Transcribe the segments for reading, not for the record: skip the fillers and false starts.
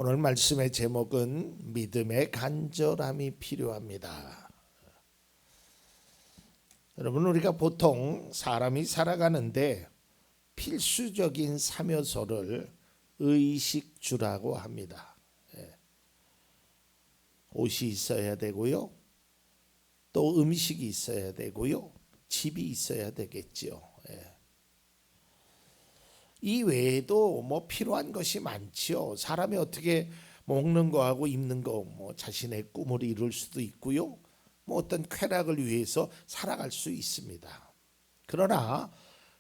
오늘 말씀의 제목은 믿음의 간절함이 필요합니다. 여러분, 우리가 보통 사람이 살아가는데 필수적인 3요소를 의식주라고 합니다. 옷이 있어야 되고요, 또 음식이 있어야 되고요, 집이 있어야 되겠죠. 이 외에도 필요한 것이 많지요. 사람이 어떻게 먹는 거하고 입는 거, 자신의 꿈을 이룰 수도 있고요, 어떤 쾌락을 위해서 살아갈 수 있습니다. 그러나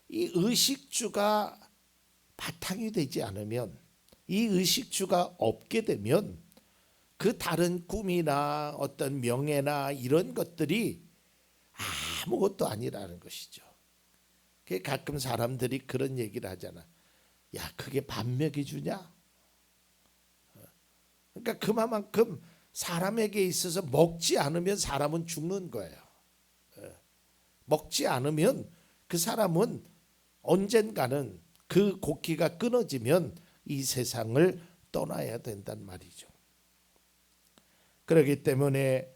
이 의식주가 바탕이 되지 않으면, 이 의식주가 없게 되면 그 다른 꿈이나 어떤 명예나 이런 것들이 아무것도 아니라는 것이죠. 가끔 사람들이 그런 얘기를 하잖아. 야, 그게 밥 먹여주냐? 그러니까 그만큼 사람에게 있어서 먹지 않으면 사람은 죽는 거예요. 먹지 않으면 그 사람은 언젠가는 그 곡기가 끊어지면 이 세상을 떠나야 된단 말이죠. 그렇기 때문에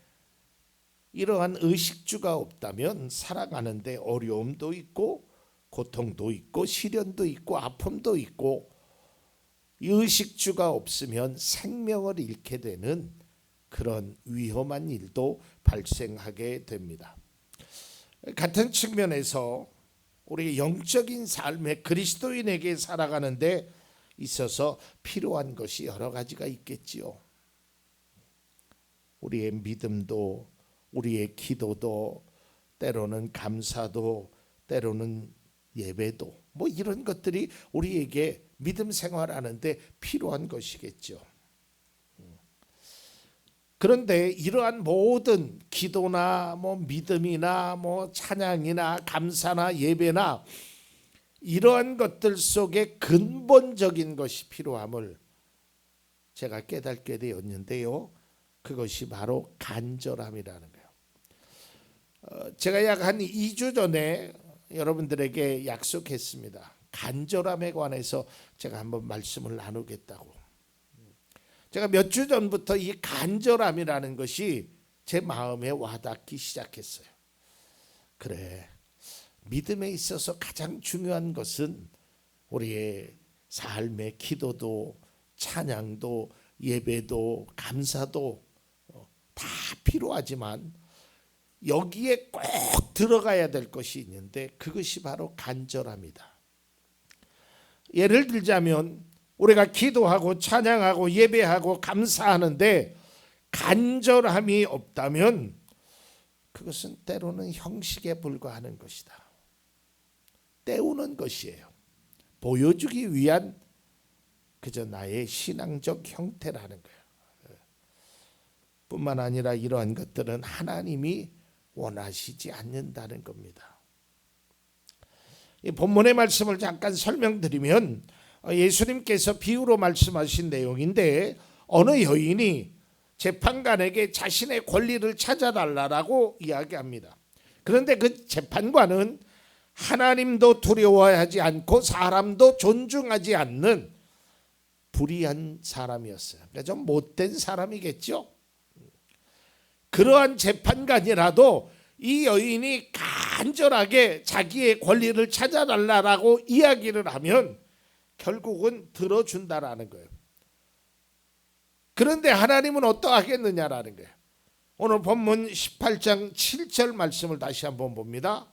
이러한 의식주가 없다면 살아가는데 어려움도 있고 고통도 있고 시련도 있고 아픔도 있고, 이 의식주가 없으면 생명을 잃게 되는 그런 위험한 일도 발생하게 됩니다. 같은 측면에서 우리 영적인 삶에 그리스도인에게 살아가는데 있어서 필요한 것이 여러 가지가 있겠지요. 우리의 믿음도, 우리의 기도도, 때로는 감사도, 때로는 예배도, 이런 것들이 우리에게 믿음 생활하는데 필요한 것이겠죠. 그런데 이러한 모든 기도나 믿음이나 찬양이나 감사나 예배나 이러한 것들 속에 근본적인 것이 필요함을 제가 깨닫게 되었는데요, 그것이 바로 간절함이라는 거예요. 제가 약 한 2주 전에 여러분들에게 약속했습니다. 간절함에 관해서 제가 한번 말씀을 나누겠다고. 제가 몇 주 전부터 이 간절함이라는 것이 제 마음에 와닿기 시작했어요. 그래, 믿음에 있어서 가장 중요한 것은 우리의 삶의 기도도, 찬양도, 예배도, 감사도 다 필요하지만 여기에 꼭 들어가야 될 것이 있는데 그것이 바로 간절함이다. 예를 들자면 우리가 기도하고 찬양하고 예배하고 감사하는데 간절함이 없다면 그것은 때로는 형식에 불과하는 것이다. 때우는 것이에요. 보여주기 위한 그저 나의 신앙적 형태라는 거예요. 뿐만 아니라 이러한 것들은 하나님이 원하시지 않는다는 겁니다. 이 본문의 말씀을 잠깐 설명드리면, 예수님께서 비유로 말씀하신 내용인데, 어느 여인이 재판관에게 자신의 권리를 찾아달라고 이야기합니다. 그런데 그 재판관은 하나님도 두려워하지 않고 사람도 존중하지 않는 불의한 사람이었어요. 그러니까 좀 못된 사람이겠죠. 그러한 재판관이라도 이 여인이 간절하게 자기의 권리를 찾아달라고 이야기를 하면 결국은 들어준다라는 거예요. 그런데 하나님은 어떠하겠느냐라는 거예요. 오늘 본문 18장 7절 말씀을 다시 한번 봅니다.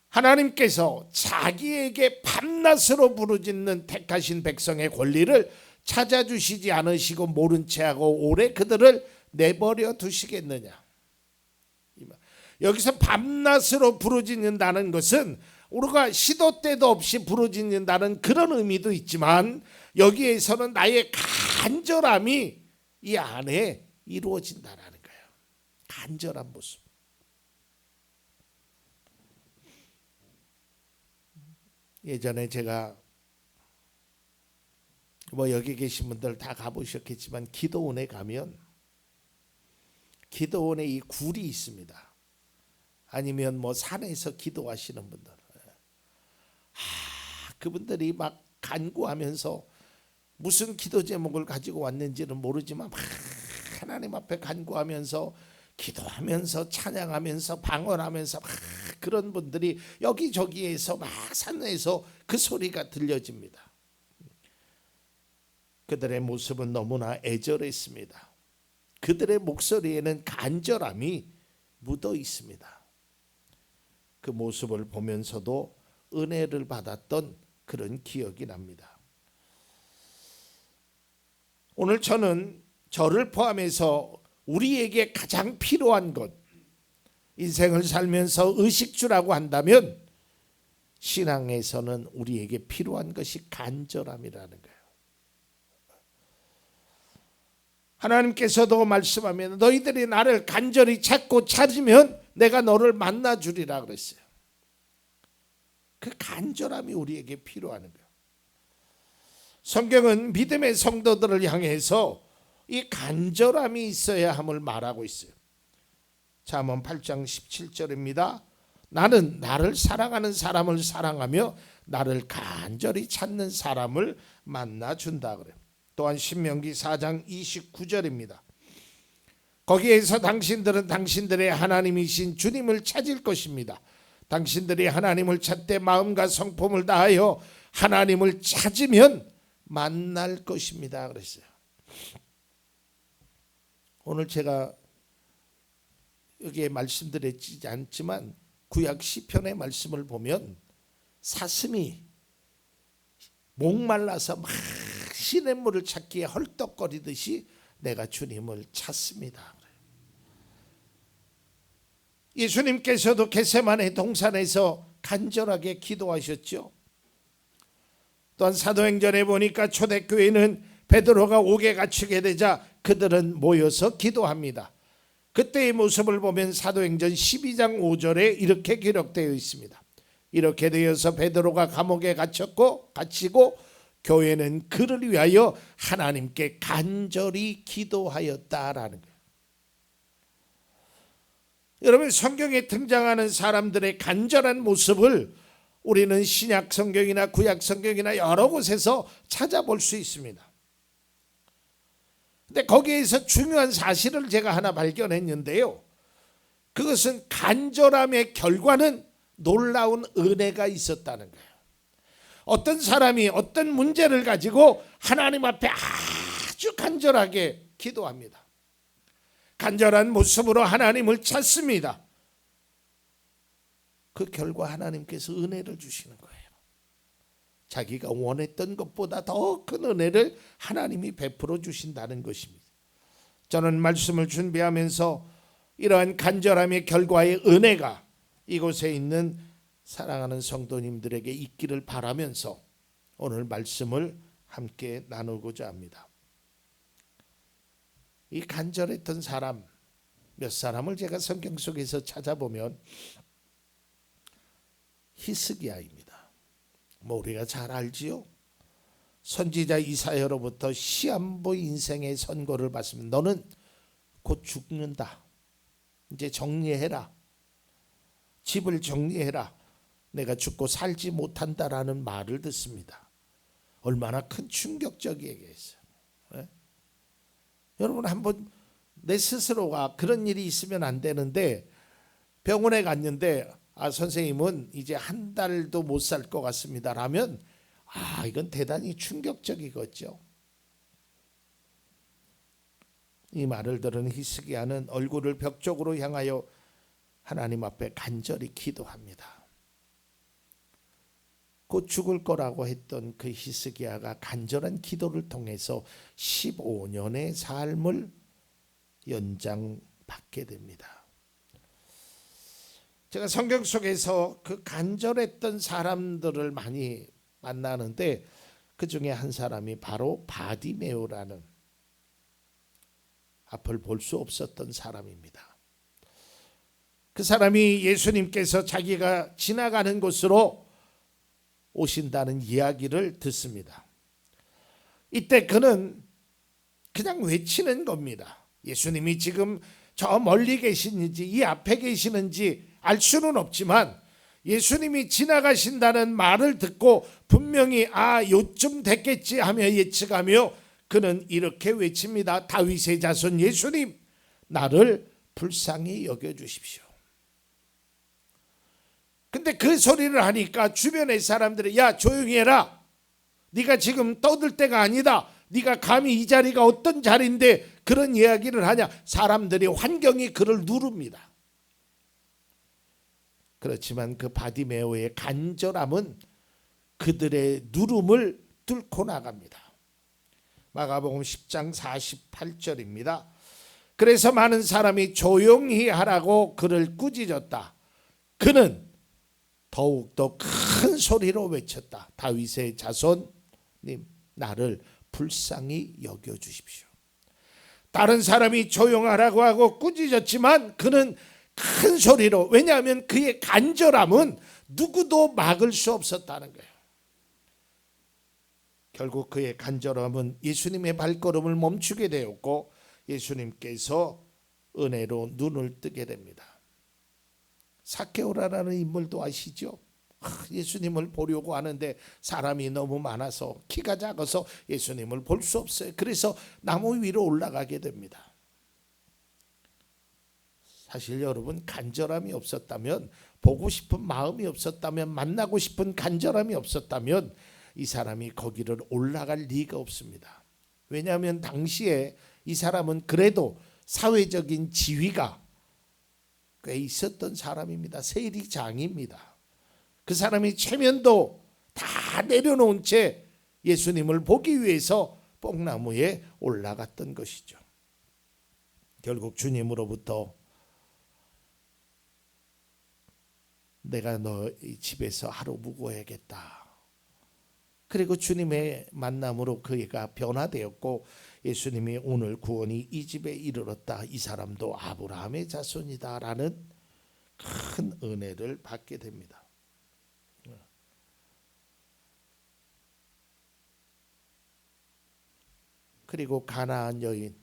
하나님께서 자기에게 밤낮으로 부르짖는 택하신 백성의 권리를 찾아주시지 않으시고 모른 채하고 오래 그들을 내버려 두시겠느냐. 여기서 밤낮으로 부르짖는다는 것은 우리가 시도 때도 없이 부르짖는다는 그런 의미도 있지만, 여기에서는 나의 간절함이 이 안에 이루어진다는 거예요. 간절한 모습. 예전에 제가 여기 계신 분들 다 가보셨겠지만 기도원에 가면 기도원에 이 굴이 있습니다. 아니면 산에서 기도하시는 분들, 그분들이 막 간구하면서 무슨 기도 제목을 가지고 왔는지는 모르지만 막 하나님 앞에 간구하면서 기도하면서 찬양하면서 방언하면서 막 그런 분들이 여기저기에서 막 산에서 그 소리가 들려집니다. 그들의 모습은 너무나 애절했습니다. 그들의 목소리에는 간절함이 묻어 있습니다. 그 모습을 보면서도 은혜를 받았던 그런 기억이 납니다. 오늘 저를 포함해서 우리에게 가장 필요한 것, 인생을 살면서 의식주라고 한다면 신앙에서는 우리에게 필요한 것이 간절함이라는 거예요. 하나님께서도 말씀하면 너희들이 나를 간절히 찾고 찾으면 내가 너를 만나주리라 그랬어요. 그 간절함이 우리에게 필요한 거예요. 성경은 믿음의 성도들을 향해서 이 간절함이 있어야 함을 말하고 있어요. 잠언 8장 17절입니다. 나는 나를 사랑하는 사람을 사랑하며 나를 간절히 찾는 사람을 만나준다 그래요. 또한 신명기 4장 29절입니다. 거기에서 당신들은 당신들의 하나님이신 주님을 찾을 것입니다. 당신들이 하나님을 찾되 마음과 성품을 다하여 하나님을 찾으면 만날 것입니다 그랬어요. 오늘 제가 여기에 말씀드리지 않지만 구약 시편의 말씀을 보면 사슴이 목말라서 막 시냇물을 찾기에 헐떡거리듯이 내가 주님을 찾습니다. 예수님께서도 겟세마네 동산에서 간절하게 기도하셨죠. 또한 사도행전에 보니까 초대교회는 베드로가 옥에 갇히게 되자 그들은 모여서 기도합니다. 그때의 모습을 보면 사도행전 12장 5절에 이렇게 기록되어 있습니다. 이렇게 되어서 베드로가 감옥에 갇히고 교회는 그를 위하여 하나님께 간절히 기도하였다라는 거예요. 여러분, 성경에 등장하는 사람들의 간절한 모습을 우리는 신약 성경이나 구약 성경이나 여러 곳에서 찾아볼 수 있습니다. 근데 거기에서 중요한 사실을 제가 하나 발견했는데요. 그것은 간절함의 결과는 놀라운 은혜가 있었다는 거예요. 어떤 사람이 어떤 문제를 가지고 하나님 앞에 아주 간절하게 기도합니다. 간절한 모습으로 하나님을 찾습니다. 그 결과 하나님께서 은혜를 주시는 거예요. 자기가 원했던 것보다 더 큰 은혜를 하나님이 베풀어 주신다는 것입니다. 저는 말씀을 준비하면서 이러한 간절함의 결과의 은혜가 이곳에 있는 사랑하는 성도님들에게 있기를 바라면서 오늘 말씀을 함께 나누고자 합니다. 이 간절했던 사람 몇 사람을 제가 성경 속에서 찾아보면 히스기야입니다. 우리가 잘 알지요. 선지자 이사야로부터 시한부 인생의 선고를 받으면 너는 곧 죽는다. 이제 정리해라. 집을 정리해라. 내가 죽고 살지 못한다라는 말을 듣습니다. 얼마나 큰 충격적이겠어요. 네? 여러분, 한번 내 스스로가 그런 일이 있으면 안 되는데 병원에 갔는데 선생님은 이제 한 달도 못 살 것 같습니다 라면 이건 대단히 충격적이겠죠. 이 말을 들은 히스기야는 얼굴을 벽 쪽으로 향하여 하나님 앞에 간절히 기도합니다. 곧 죽을 거라고 했던 그 히스기야가 간절한 기도를 통해서 15년의 삶을 연장받게 됩니다. 제가 성경 속에서 그 간절했던 사람들을 많이 만나는데 그 중에 한 사람이 바로 바디메오라는 앞을 볼 수 없었던 사람입니다. 그 사람이 예수님께서 자기가 지나가는 곳으로 오신다는 이야기를 듣습니다. 이때 그는 그냥 외치는 겁니다. 예수님이 지금 저 멀리 계시는지 이 앞에 계시는지 알 수는 없지만 예수님이 지나가신다는 말을 듣고 분명히 요쯤 됐겠지 하며 예측하며 그는 이렇게 외칩니다. 다윗의 자손 예수님, 나를 불쌍히 여겨주십시오. 근데 그 소리를 하니까 주변의 사람들이 야 조용히 해라. 네가 지금 떠들 때가 아니다. 네가 감히 이 자리가 어떤 자리인데 그런 이야기를 하냐. 사람들이 환경이 그를 누릅니다. 그렇지만 그 바디메오의 간절함은 그들의 누름을 뚫고 나갑니다. 마가복음 10장 48절입니다. 그래서 많은 사람이 조용히 하라고 그를 꾸짖었다. 그는 더욱더 큰 소리로 외쳤다. 다윗의 자손님, 나를 불쌍히 여겨주십시오. 다른 사람이 조용하라고 하고 꾸짖었지만 그는 큰 소리로, 왜냐하면 그의 간절함은 누구도 막을 수 없었다는 거예요. 결국 그의 간절함은 예수님의 발걸음을 멈추게 되었고 예수님께서 은혜로 눈을 뜨게 됩니다. 사케오라라는 인물도 아시죠? 예수님을 보려고 하는데 사람이 너무 많아서 키가 작아서 예수님을 볼 수 없어요. 그래서 나무 위로 올라가게 됩니다. 사실 여러분, 간절함이 없었다면, 보고 싶은 마음이 없었다면, 만나고 싶은 간절함이 없었다면 이 사람이 거기를 올라갈 리가 없습니다. 왜냐하면 당시에 이 사람은 그래도 사회적인 지위가 꽤 있었던 사람입니다. 세리장입니다. 그 사람이 체면도 다 내려놓은 채 예수님을 보기 위해서 뽕나무에 올라갔던 것이죠. 결국 주님으로부터 내가 너 집에서 하루 묵어야겠다. 그리고 주님의 만남으로 그가 변화되었고 예수님이 오늘 구원이 이 집에 이르렀다. 이 사람도 아브라함의 자손이다라는 큰 은혜를 받게 됩니다. 그리고 가나안 여인,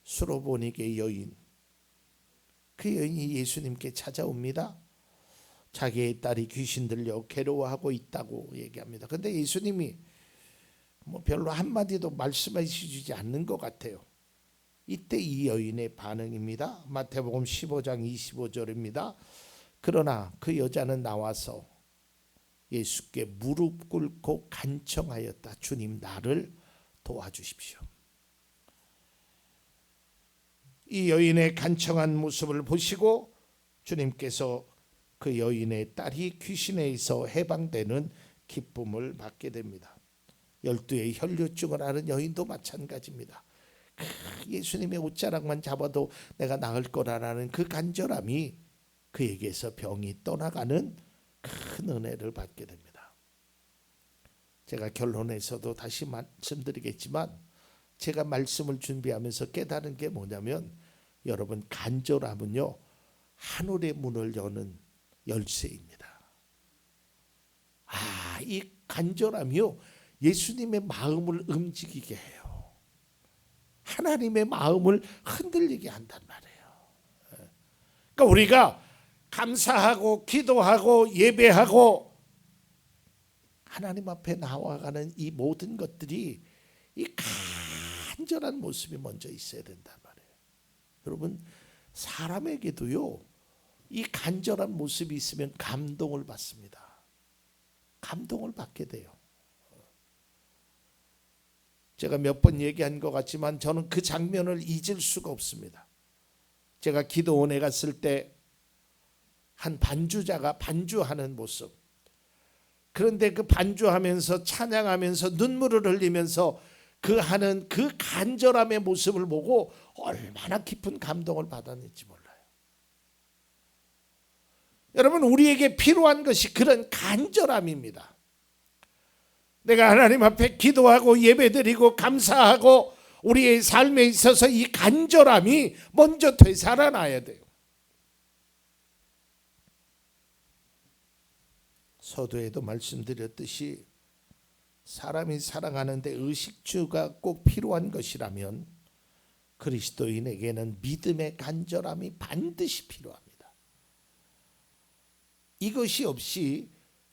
수로보니게 여인, 그 여인이 예수님께 찾아옵니다. 자기의 딸이 귀신 들려 괴로워하고 있다고 얘기합니다. 그런데 예수님이 별로 한마디도 말씀해 주지 않는 것 같아요. 이때 이 여인의 반응입니다. 마태복음 15장 25절입니다. 그러나 그 여자는 나와서 예수께 무릎 꿇고 간청하였다. 주님, 나를 도와주십시오. 이 여인의 간청한 모습을 보시고 주님께서 그 여인의 딸이 귀신에서 해방되는 기쁨을 받게 됩니다. 12의 혈류증을 앓은 여인도 마찬가지입니다. 예수님의 옷자락만 잡아도 내가 나을 거라는 그 간절함이 그에게서 병이 떠나가는 큰 은혜를 받게 됩니다. 제가 결론에서도 다시 말씀드리겠지만 제가 말씀을 준비하면서 깨달은 게 뭐냐면 여러분, 간절함은요 하늘의 문을 여는 열쇠입니다. 이 간절함이요 예수님의 마음을 움직이게 해요. 하나님의 마음을 흔들리게 한단 말이에요. 그러니까 우리가 감사하고 기도하고 예배하고 하나님 앞에 나와가는 이 모든 것들이 이 간절한 모습이 먼저 있어야 된단 말이에요. 여러분, 사람에게도요 이 간절한 모습이 있으면 감동을 받습니다. 감동을 받게 돼요. 제가 몇 번 얘기한 것 같지만 저는 그 장면을 잊을 수가 없습니다. 제가 기도원에 갔을 때 한 반주자가 반주하는 모습, 그런데 그 반주하면서 찬양하면서 눈물을 흘리면서 그 하는 그 간절함의 모습을 보고 얼마나 깊은 감동을 받았는지 몰라요. 여러분, 우리에게 필요한 것이 그런 간절함입니다. 내가 하나님 앞에 기도하고 예배드리고 감사하고 우리의 삶에 있어서 이 간절함이 먼저 되살아나야 돼요. 서두에도 말씀드렸듯이 사람이 살아가는데 의식주가 꼭 필요한 것이라면 그리스도인에게는 믿음의 간절함이 반드시 필요합니다. 이것이 없이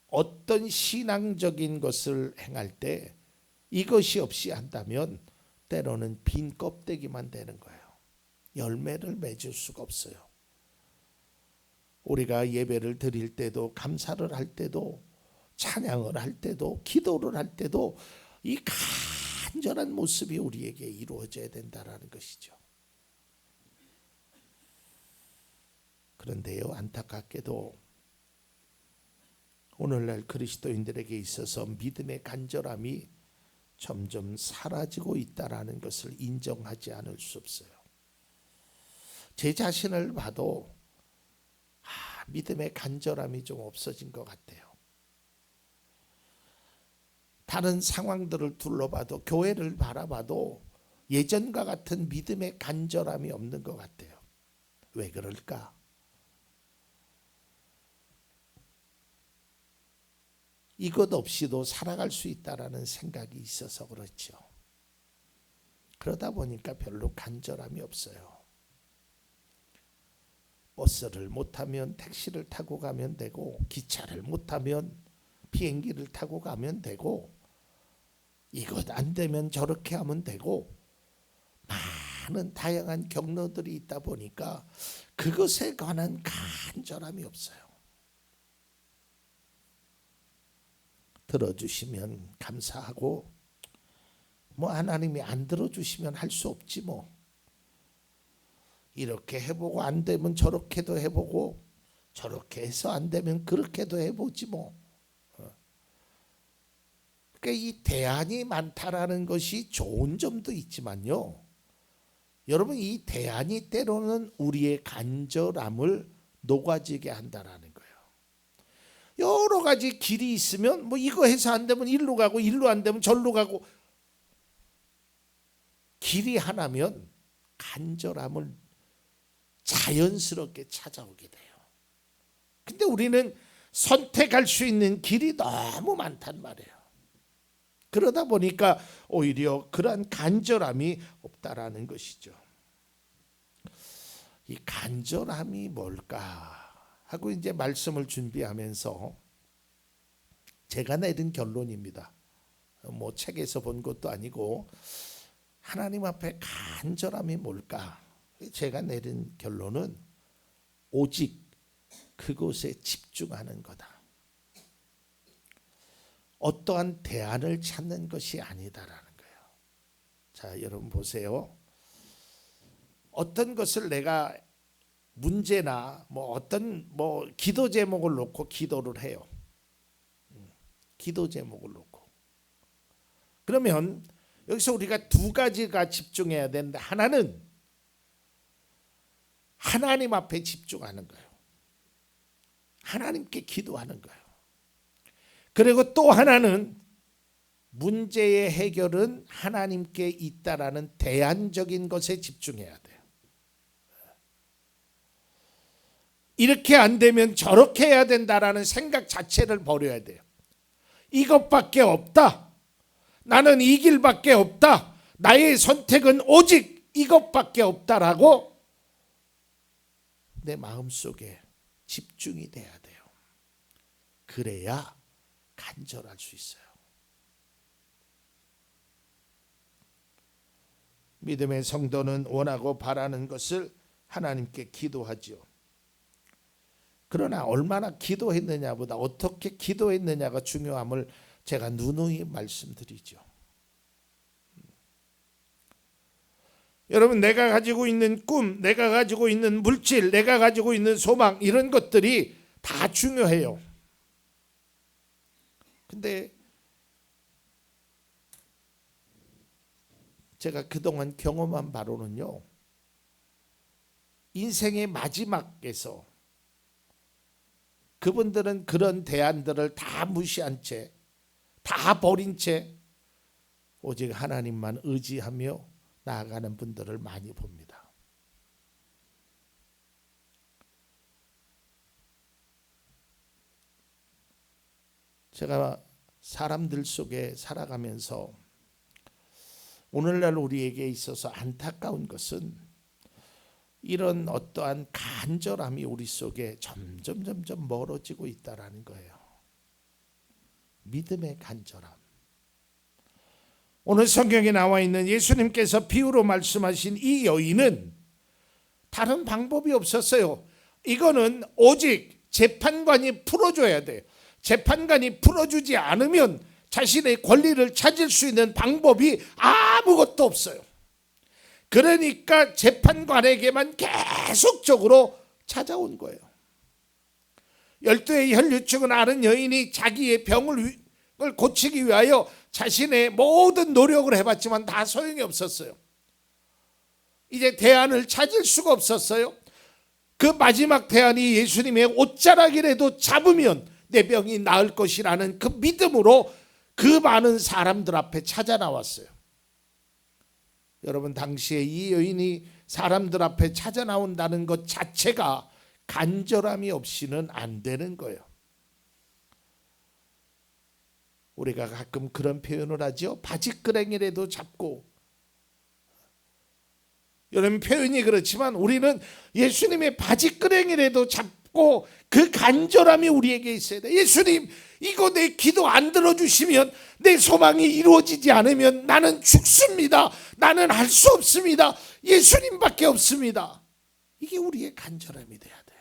어떤 신앙적인 것을 행할 때 이것이 없이 한다면 때로는 빈 껍데기만 되는 거예요. 열매를 맺을 수가 없어요. 우리가 예배를 드릴 때도, 감사를 할 때도, 찬양을 할 때도, 기도를 할 때도 이 간절한 모습이 우리에게 이루어져야 된다는 것이죠. 그런데요, 안타깝게도 오늘날 그리스도인들에게 있어서 믿음의 간절함이 점점 사라지고 있다는 것을 인정하지 않을 수 없어요. 제 자신을 봐도 믿음의 간절함이 좀 없어진 것 같아요. 다른 상황들을 둘러봐도, 교회를 바라봐도 예전과 같은 믿음의 간절함이 없는 것 같아요. 왜 그럴까? 이것 없이도 살아갈 수 있다라는 생각이 있어서 그렇죠. 그러다 보니까 별로 간절함이 없어요. 버스를 못 타면 택시를 타고 가면 되고, 기차를 못 타면 비행기를 타고 가면 되고, 이것 안 되면 저렇게 하면 되고, 많은 다양한 경로들이 있다 보니까 그것에 관한 간절함이 없어요. 들어주시면 감사하고, 하나님이 안 들어주시면 할 수 없지 뭐. 이렇게 해보고 안 되면 저렇게도 해보고, 저렇게 해서 안 되면 그렇게도 해보지 뭐. 그러니까 이 대안이 많다라는 것이 좋은 점도 있지만요, 여러분, 이 대안이 때로는 우리의 간절함을 녹아지게 한다라는 거예요. 여러 가지 길이 있으면 이거 해서 안 되면 일로 가고, 일로 안 되면 절로 가고, 길이 하나면 간절함을 자연스럽게 찾아오게 돼요. 근데 우리는 선택할 수 있는 길이 너무 많단 말이에요. 그러다 보니까 오히려 그러한 간절함이 없다라는 것이죠. 이 간절함이 뭘까 하고 이제 말씀을 준비하면서 제가 내린 결론입니다. 책에서 본 것도 아니고 하나님 앞에 간절함이 뭘까? 제가 내린 결론은 오직 그곳에 집중하는 거다. 어떠한 대안을 찾는 것이 아니다라는 거예요. 자, 여러분 보세요. 어떤 것을 내가 문제나 어떤 기도 제목을 놓고 기도를 해요. 기도 제목을 놓고. 그러면 여기서 우리가 두 가지가 집중해야 되는데, 하나는 하나님 앞에 집중하는 거예요. 하나님께 기도하는 거예요. 그리고 또 하나는 문제의 해결은 하나님께 있다라는 대안적인 것에 집중해야 돼요. 이렇게 안 되면 저렇게 해야 된다라는 생각 자체를 버려야 돼요. 이것밖에 없다. 나는 이 길밖에 없다. 나의 선택은 오직 이것밖에 없다라고 내 마음속에 집중이 돼야 돼요. 그래야 간절할 수 있어요. 믿음의 성도는 원하고 바라는 것을 하나님께 기도하지요. 그러나 얼마나 기도했느냐보다 어떻게 기도했느냐가 중요함을 제가 누누이 말씀드리죠. 여러분, 내가 가지고 있는 꿈, 내가 가지고 있는 물질, 내가 가지고 있는 소망, 이런 것들이 다 중요해요. 근데 제가 그동안 경험한 바로는요, 인생의 마지막에서 그분들은 그런 대안들을 다 무시한 채, 다 버린 채 오직 하나님만 의지하며 나아가는 분들을 많이 봅니다. 제가 사람들 속에 살아가면서 오늘날 우리에게 있어서 안타까운 것은 이런 어떠한 간절함이 우리 속에 점점 멀어지고 있다라는 거예요. 믿음의 간절함. 오늘 성경에 나와 있는 예수님께서 비유로 말씀하신 이 여인은 다른 방법이 없었어요. 이거는 오직 재판관이 풀어줘야 돼요. 재판관이 풀어주지 않으면 자신의 권리를 찾을 수 있는 방법이 아무것도 없어요. 그러니까 재판관에게만 계속적으로 찾아온 거예요. 12의 혈류증을 앓은 여인이 자기의 병을 고치기 위하여 자신의 모든 노력을 해봤지만 다 소용이 없었어요. 이제 대안을 찾을 수가 없었어요. 그 마지막 대안이 예수님의 옷자락이라도 잡으면 내 병이 나을 것이라는 그 믿음으로 그 많은 사람들 앞에 찾아 나왔어요. 여러분, 당시에 이 여인이 사람들 앞에 찾아 나온다는 것 자체가 간절함이 없이는 안 되는 거예요. 우리가 가끔 그런 표현을 하죠. 바지끄랭이라도 잡고. 여러분, 표현이 그렇지만 우리는 예수님의 바지끄랭이라도 잡고 그 간절함이 우리에게 있어야 돼. 예수님, 이거 내 기도 안 들어주시면, 내 소망이 이루어지지 않으면 나는 죽습니다. 나는 할 수 없습니다. 예수님밖에 없습니다. 이게 우리의 간절함이 돼야 돼요.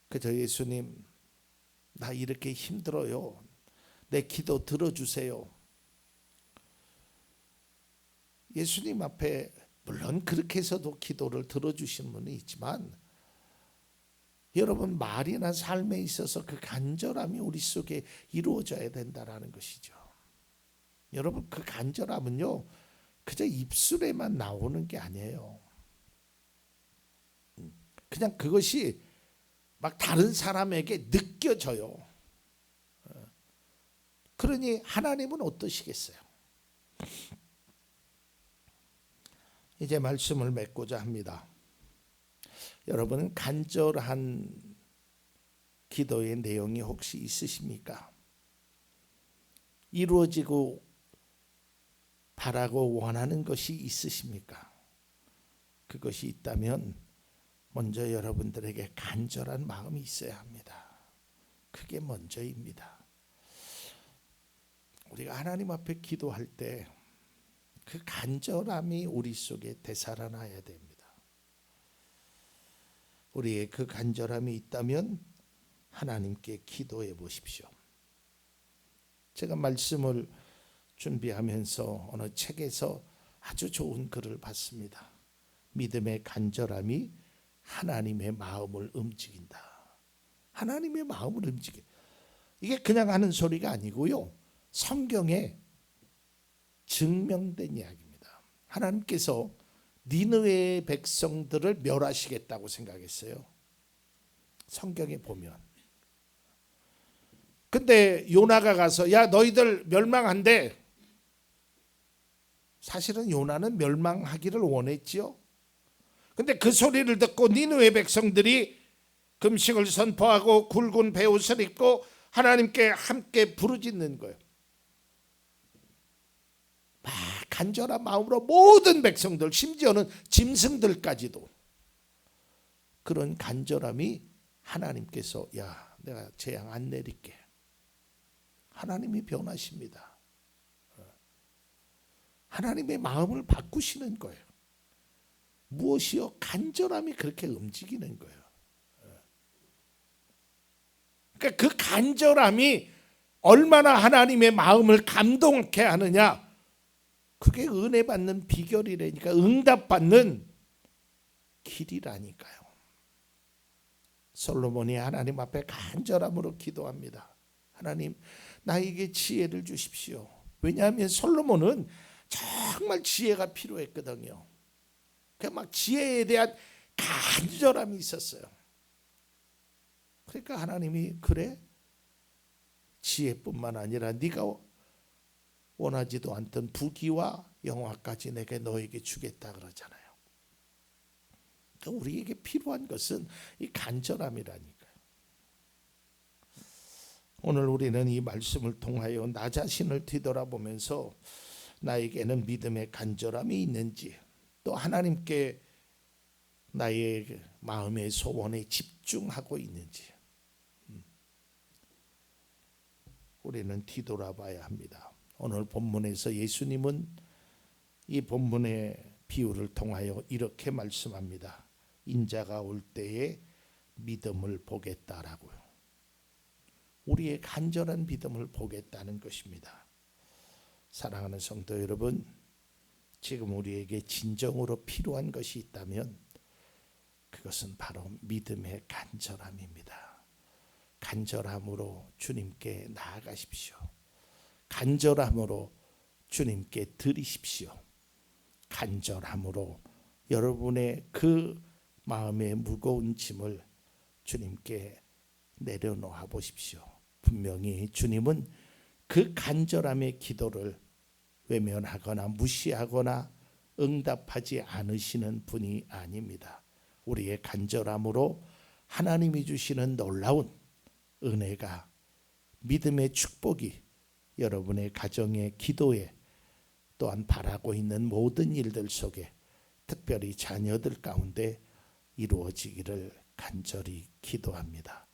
그저 예수님, 나 이렇게 힘들어요. 내 기도 들어주세요. 예수님 앞에 물론 그렇게 해서도 기도를 들어주시는 분이 있지만, 여러분, 말이나 삶에 있어서 그 간절함이 우리 속에 이루어져야 된다는 것이죠. 여러분, 그 간절함은요, 그저 입술에만 나오는 게 아니에요. 그냥 그것이 막 다른 사람에게 느껴져요. 그러니 하나님은 어떠시겠어요? 이제 말씀을 맺고자 합니다. 여러분, 간절한 기도의 내용이 혹시 있으십니까? 이루어지고 바라고 원하는 것이 있으십니까? 그것이 있다면 먼저 여러분들에게 간절한 마음이 있어야 합니다. 그게 먼저입니다. 우리가 하나님 앞에 기도할 때 그 간절함이 우리 속에 되살아나야 됩니다. 우리의 그 간절함이 있다면 하나님께 기도해 보십시오. 제가 말씀을 준비하면서 어느 책에서 아주 좋은 글을 봤습니다. 믿음의 간절함이 하나님의 마음을 움직인다. 하나님의 마음을 움직여. 이게 그냥 하는 소리가 아니고요, 성경에 증명된 이야기입니다. 하나님께서 니느웨의 백성들을 멸하시겠다고 생각했어요. 성경에 보면. 근데 요나가 가서 야, 너희들 멸망한대. 사실은 요나는 멸망하기를 원했지요. 근데 그 소리를 듣고 니느웨 백성들이 금식을 선포하고 굵은 베옷을 입고 하나님께 함께 부르짖는 거예요. 막 간절한 마음으로 모든 백성들, 심지어는 짐승들까지도 그런 간절함이 하나님께서 야, 내가 재앙 안 내릴게. 하나님이 변하십니다. 하나님의 마음을 바꾸시는 거예요. 무엇이요? 간절함이 그렇게 움직이는 거예요. 그러니까 그 간절함이 얼마나 하나님의 마음을 감동케 하느냐, 그게 은혜 받는 비결이라니까, 응답받는 길이라니까요. 솔로몬이 하나님 앞에 간절함으로 기도합니다. 하나님, 나에게 지혜를 주십시오. 왜냐하면 솔로몬은 정말 지혜가 필요했거든요. 그 막 지혜에 대한 간절함이 있었어요. 그러니까 하나님이 그래, 지혜뿐만 아니라 네가 원하지도 않던 부귀와 영화까지 내게 너에게 주겠다 그러잖아요. 그러니까 우리에게 필요한 것은 이 간절함이라니까요. 오늘 우리는 이 말씀을 통하여 나 자신을 뒤돌아보면서 나에게는 믿음의 간절함이 있는지, 또 하나님께 나의 마음의 소원에 집중하고 있는지 우리는 뒤돌아봐야 합니다. 오늘 본문에서 예수님은 이 본문의 비유를 통하여 이렇게 말씀합니다. 인자가 올 때에 믿음을 보겠다라고요. 우리의 간절한 믿음을 보겠다는 것입니다. 사랑하는 성도 여러분, 지금 우리에게 진정으로 필요한 것이 있다면 그것은 바로 믿음의 간절함입니다. 간절함으로 주님께 나아가십시오. 간절함으로 주님께 드리십시오. 간절함으로 여러분의 그 마음의 무거운 짐을 주님께 내려놓아 보십시오. 분명히 주님은 그 간절함의 기도를 외면하거나 무시하거나 응답하지 않으시는 분이 아닙니다. 우리의 간절함으로 하나님이 주시는 놀라운 은혜가, 믿음의 축복이 여러분의 가정의 기도에, 또한 바라고 있는 모든 일들 속에, 특별히 자녀들 가운데 이루어지기를 간절히 기도합니다.